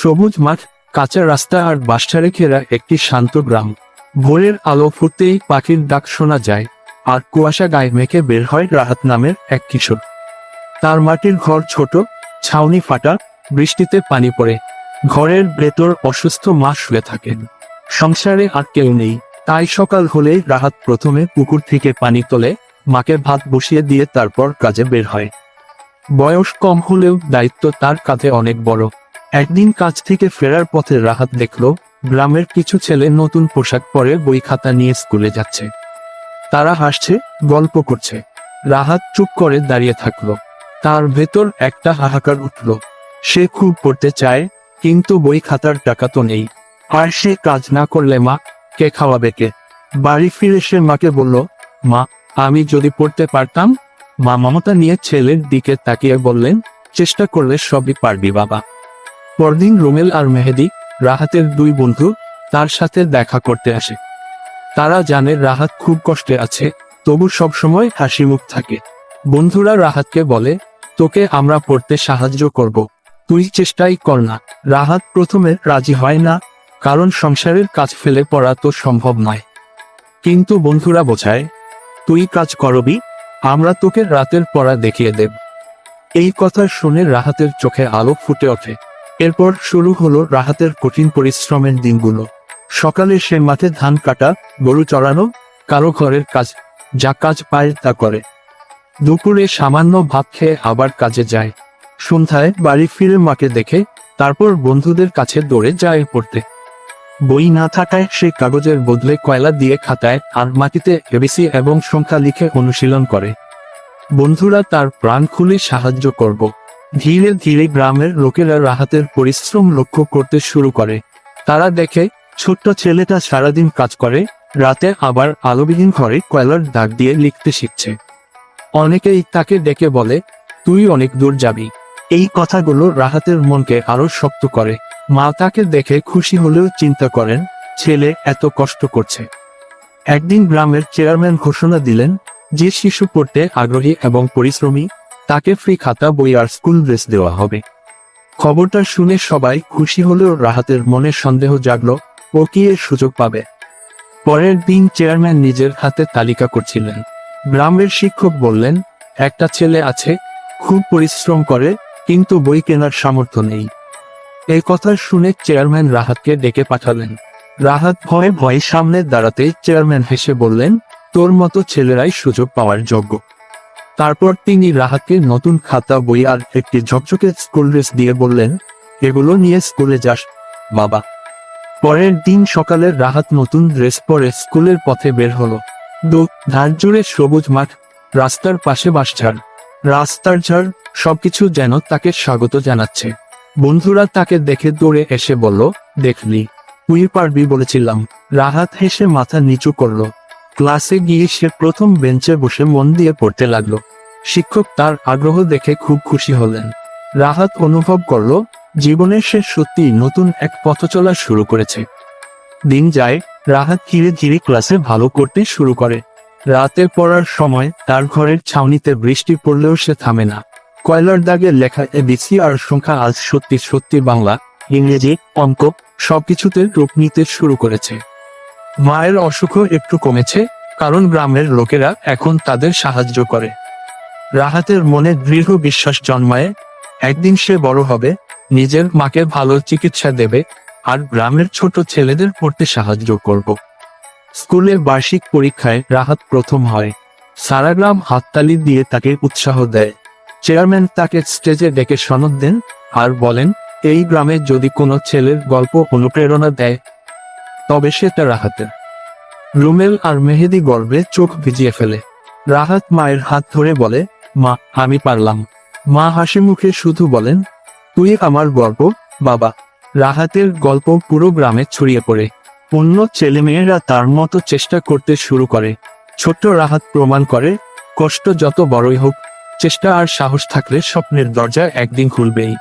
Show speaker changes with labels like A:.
A: সবুজ মাঠ, কাঁচা রাস্তা আর বাঁশঝাড়ে ঘেরা একটি শান্ত গ্রাম। ভোরের আলো ফুটতেই পাখির ডাক শোনা যায়, আর কুয়াশা গায়ে মেখে বের হয় রাহাত নামের এক কিশোর। তার মাটির ঘর ছোট, ছাউনি ফাটা, বৃষ্টিতে পানি পড়ে। ঘরের ভেতর অসুস্থ মা শুয়ে থাকেন। সংসারে আর কেউ নেই, তাই সকাল হলেই রাহাত প্রথমে পুকুর থেকে পানি তোলে, মাকে ভাত বসিয়ে দিয়ে তারপর কাজে বের হয়। বয়স কম হলেও দায়িত্ব তার কাঁধে অনেক বড়। একদিন কাজ থেকে ফেরার পথে রাহাত দেখল গ্রামের কিছু ছেলে নতুন পোশাক পরে বই খাতা নিয়ে স্কুলে যাচ্ছে। তারা হাসছে, গল্প করছে। রাহাত চুপ করে দাঁড়িয়ে থাকলো। তার ভেতর একটা হাহাকার উঠল। সে খুব পড়তে চায়, কিন্তু বই খাতার টাকা তো নেই। আর সে কাজ না করলে মা কে খাওয়াবে কে? বাড়ি ফিরে সে মাকে বলল, মা, আমি যদি পড়তে পারতাম। মা মমতা নিয়ে ছেলের দিকে তাকিয়ে বললেন, চেষ্টা করলে সবই পারবি বাবা। পরদিন রুমেল আর মেহেদি, রাহাতের দুই বন্ধু, তার সাথে দেখা করতে আসে। তারা জানে রাহাত খুব কষ্টে আছে, তবু সবসময় হাসি মুখ থাকে। বন্ধুরা রাহাতকে বলে, তোকে আমরা পড়তে সাহায্য করব, তুই চেষ্টাই কর না। রাহাত প্রথমে রাজি হয় না, কারণ সংসারের কাজ ফেলে পড়া তো সম্ভব নয়। কিন্তু বন্ধুরা বোঝায়, তুই কাজ করবি, আমরা তোকে রাতের পড়া দেখিয়ে দেব। এই কথা শুনে রাহাতের চোখে আলো ফুটে ওঠে। এরপর শুরু হলো রাহাতের কঠিন পরিশ্রমের দিনগুলো। সকালে সে মাঠে ধান কাটা, গরু চড়ানো, কারো ঘরের কাজ, যা কাজ পায় তা করে। দুপুরে সামান্য ভাত খেয়ে আবার কাজে যায়। সন্ধ্যায় বাড়ি ফিরে মাকে দেখে, তারপর বন্ধুদের কাছে দৌড়ে যায় পড়তে। বই না থাকায় সে কাগজের বদলে কয়লা দিয়ে খাতায় আর মাটিতে এবিসি এবং সংখ্যা লিখে অনুশীলন করে। বন্ধুরা তার প্রাণ খুলে সাহায্য করব। ধীরে ধীরে গ্রামের লোকেরা রাহাতের পরিশ্রম লক্ষ্য করতে শুরু করে। তারা দেখে ছোট্ট ছেলেটা সারাদিন কাজ করে, রাতে আবার আলোবিহীন ঘরে কয়লার দাগ দিয়ে লিখতে শিখছে। অনেকেই তাকে ডেকে বলে, তুই অনেক দূর যাবি। এই কথাগুলো রাহাতের মনকে আরো শক্ত করে। মা তাকে দেখে খুশি হলেও চিন্তা করেন, ছেলে এত কষ্ট করছে। একদিন গ্রামের চেয়ারম্যান ঘোষণা দিলেন, যে শিশু পড়তে আগ্রহী এবং পরিশ্রমী, তাকে ফ্রি খাতা, বই আর স্কুল ড্রেস দেওয়া হবে। খবরটা শুনে সবাই খুশি হলেও রাহাতের মনে সন্দেহ জাগলো, ও কি এর সুযোগ পাবে? পরের দিন চেয়ারম্যান নিজের হাতে তালিকা করছিলেন। গ্রামের শিক্ষক বললেন, একটা ছেলে আছে, খুব পরিশ্রম করে, কিন্তু বই কেনার সামর্থ্য নেই। এই কথা শুনে চেয়ারম্যান রাহাতকে ডেকে পাঠালেন। রাহাত ভয়ে ভয়ে সামনে দাঁড়াতে চেয়ারম্যান হেসে বললেন, তোর মতো ছেলেরাই সুযোগ পাওয়ার যোগ্য। তারপর তিনি রাহাতকে নতুন খাতা, বই আর একটি ঝকঝকে স্কুল ড্রেস দিয়ে বললেন, এগুলো নিয়ে স্কুলে যাস বাবা। পরের দিন সকালে রাহাত নতুন ড্রেস পরে স্কুলের পথে বের হলো। ধার জুড়ে সবুজ মাঠ, রাস্তার পাশে বাঁশঝাড়, রাস্তার ঝাড়, সবকিছু যেন তাকে স্বাগত জানাচ্ছে। বন্ধুরা তাকে দেখে দৌড়ে এসে বলল, দেখলি, তুই পারবি বলেছিলাম। রাহাত হেসে মাথা নিচু করলো। ক্লাসে গিয়ে সে প্রথম বেঞ্চে বসে মন দিয়ে পড়তে লাগলো। শিক্ষক তার আগ্রহ দেখে খুব খুশি হলেন। রাহাত অনুভব করলো, জীবনে সে সত্যি নতুন এক পথ চলা শুরু করেছে। দিন যায়, রাহাত ধীরে ধীরে ক্লাসে ভালো করতে শুরু করে। রাতে পড়ার সময় তার ঘরের ছাউনিতে বৃষ্টি পড়লেও সে থামে না। কয়লার দাগে লেখা এবিসি আর সংখ্যা আজ সত্যি সত্যি বাংলা, ইংরেজি, অঙ্ক সবকিছুতে রূপ নিতে শুরু করেছে। মায়ের অসুখও একটু কমেছে, কারণ গ্রামের লোকেরা এখন তাদের সাহায্য করে। রাহাতের মনে দৃঢ় বিশ্বাস জন্মায়, একদিন সে বড় হবে, নিজের মাকে ভালো চিকিৎসা দেবে, আর গ্রামের ছোট ছেলেদের পড়তে সাহায্য করব। স্কুলের বার্ষিক পরীক্ষায় রাহাত প্রথম হয়। সারা গ্রাম হাততালি দিয়ে তাকে উৎসাহ দেয়। চেয়ারম্যান তাকে স্টেজে ডেকে সনদ দেন আর বলেন, এই গ্রামে যদি কোনো ছেলের গল্প অনুপ্রেরণা দেয়, তবে সেটা রাহাতের। রুমেল আর মেহেদি গর্বে চোখ ভিজিয়ে ফেলে। রাহাত মায়ের হাত ধরে বলে, মা, আমি পারলাম। মা হাসি মুখে শুধু বলেন, তুই আমার গর্ব বাবা। রাহাতের গল্প পুরো গ্রামে ছড়িয়ে পড়ে। অন্য ছেলেমেয়েরা তার মতো চেষ্টা করতে শুরু করে। ছোট্ট রাহাত প্রমাণ করে, কষ্ট যত বড়ই হোক, চেষ্টা আর সাহস থাকলে স্বপ্নের দরজা একদিন খুলবেই।